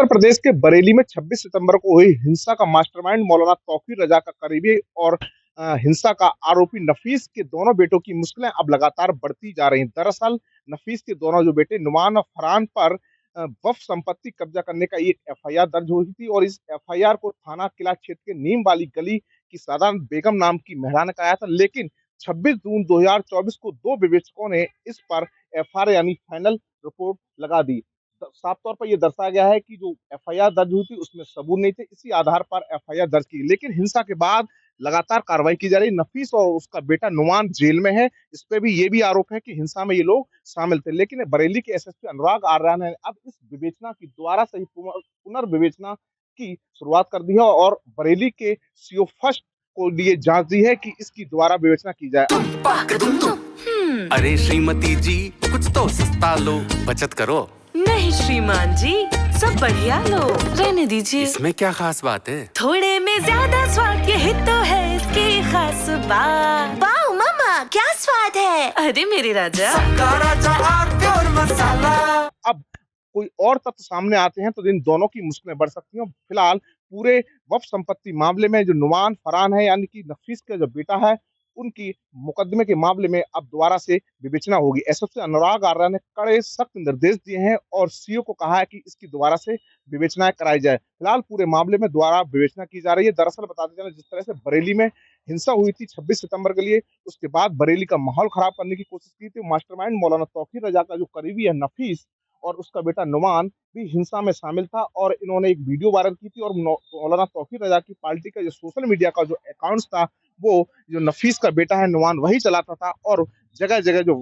उत्तर प्रदेश के बरेली में 26 सितंबर को हुई हिंसा का मास्टरमाइंड मौलाना तौकीर रजा का करीबी और हिंसा का आरोपी नफीस के दोनों बेटों की मुश्किलें अब लगातार बढ़ती जा रही हैं। दरअसल नफीस के दोनों जो बेटे नुमान और फरहान पर वक्फ संपत्ति कब्जा करने का एक एफआईआर दर्ज हुई थी और इस एफआईआर को थाना किला क्षेत्र के नीम वाली गली की सादात बेगम नाम की महिला ने कराया था। लेकिन 26 जून 2024 को दो विवेचकों ने इस पर एफआईआर यानी फाइनल रिपोर्ट लगा दी। साफ तौर पर यह दर्शाया गया है कि जो एफआईआर दर्ज हुई थी उसमें सबूत नहीं थे, इसी आधार पर एफआईआर दर्ज की। लेकिन हिंसा के बाद लगातार कार्रवाई की जा रही। नफीस और उसका बेटा नुमान जेल में है। इस पे भी ये भी आरोप है कि हिंसा में ये लोग शामिल थे। लेकिन बरेली के एसएसपी अनुराग आर्या ने अब इस विवेचना की दोबारा से पुनर्विवेचना की शुरुआत कर दी है और बरेली के सीओ फर्स्ट को लिए जांच दी है कि इसकी दोबारा विवेचना की जाए। अरे श्रीमती जी, कुछ तो सस्ता लो, बचत करो। नहीं श्रीमान जी, सब बढ़िया लो, रहने दीजिए। इसमें क्या खास बात है? थोड़े में ज्यादा स्वाद, यही तो है इसकी खास बात। वाओ मामा, क्या स्वाद है। अरे मेरे राजा, अब कोई और तथ्य सामने आते हैं तो इन दोनों की मुश्किलें बढ़ सकती हैं। फिलहाल पूरे वक्फ संपत्ति मामले में जो नुमान फरहान है यानी कि नफीस का जो बेटा है, उनकी मुकदमे के मामले में अब दोबारा से विवेचना होगी। एसएसपी अनुराग आर्या ने कड़े सख्त निर्देश दिए हैं और सीओ को कहा है कि इसकी दोबारा से विवेचना कराई जाए। फिलहाल पूरे मामले में दोबारा विवेचना की जा रही है। दरअसल बताते चले, जिस तरह से बरेली में हिंसा हुई थी 26 सितंबर के लिए, उसके बाद बरेली का माहौल खराब करने की कोशिश की थी। मास्टरमाइंड मौलाना तौकीर रजा का जो करीबी है नफीस और उसका बेटा नुमान भी हिंसा में शामिल था और इन्होंने एक वीडियो वायरल की थी और मौलाना तौकीर रजा की पार्टी का जो सोशल मीडिया का जो अकाउंट था, वो जो नफीस का बेटा है नुमान वही चलाता था और जगह जगह जो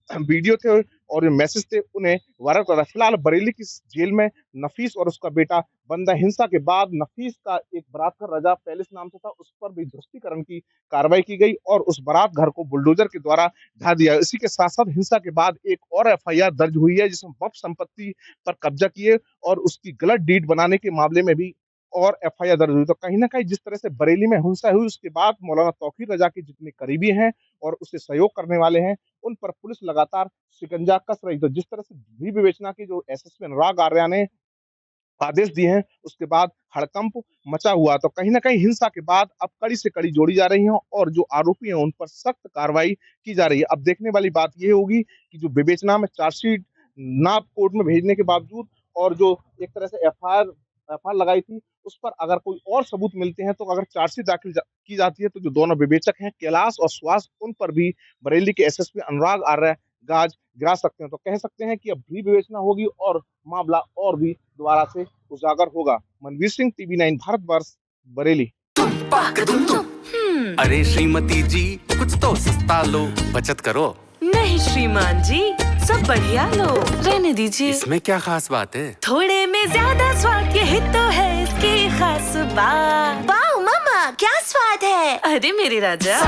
वीडियो थे और जो मैसेज थे उन्हें वायरल कर रहा। फिलहाल बरेली की जेल में नफीस और उसका बेटा बंद है। हिंसा के बाद नफीस का एक बारात घर रजा पैलेस नाम से था, उस पर भी ध्वस्तीकरण की कार्रवाई की गई और उस बारात घर को बुलडोजर के द्वारा ढा दिया। इसी के साथ साथ हिंसा के बाद एक और एफआईआर दर्ज हुई है जिसमें वक्फ संपत्ति पर कब्जा किए और उसकी गलत डीड बनाने के मामले में भी और एफआईआर दर्ज हुई। तो कहीं ना कहीं जिस तरह से बरेली में हिंसा हुई उसके बाद मौलाना तौकीर रजा के जितने करीबी हैं और उसे सहयोग करने वाले हैं, उन पर पुलिस लगातार शिकंजा कस रही। तो जिस तरह से विवेचना की जो एसएसपी अनुराग आर्या ने आदेश दिए हैं, उसके बाद हड़कंप मचा हुआ। तो कहीं ना कहीं हिंसा के बाद अब कड़ी से कड़ी जोड़ी जा रही है और जो आरोपी हैं उन पर सख्त कार्रवाई की जा रही है। अब देखने वाली बात यह होगी कि जो विवेचना में चार्जशीट ना कोर्ट में भेजने के बावजूद और जो एक तरह से एफआईआर लगाई थी उस पर अगर कोई और सबूत मिलते हैं तो अगर चार्जशीट की जाती है तो जो दोनों विवेचक हैं कैलाश और सुहास, उन पर भी बरेली के एसएसपी अनुराग आर्या गाज गिरा सकते हैं। तो कह सकते हैं कि अब भी विवेचना होगी और मामला और भी दोबारा से उजागर होगा। मनवीर सिंह, टीवी9 भारतवर्ष, बरेली। अरे श्रीमती जी, कुछ तो सस्ता लो, बचत करो। नहीं श्रीमान जी, सब बढ़िया लो, रहने दीजिए। इसमें क्या खास बात है? थोड़े में ज्यादा स्वाद, यही तो है इसकी खास बात। वाओ मामा, क्या स्वाद है। अरे मेरे राजा,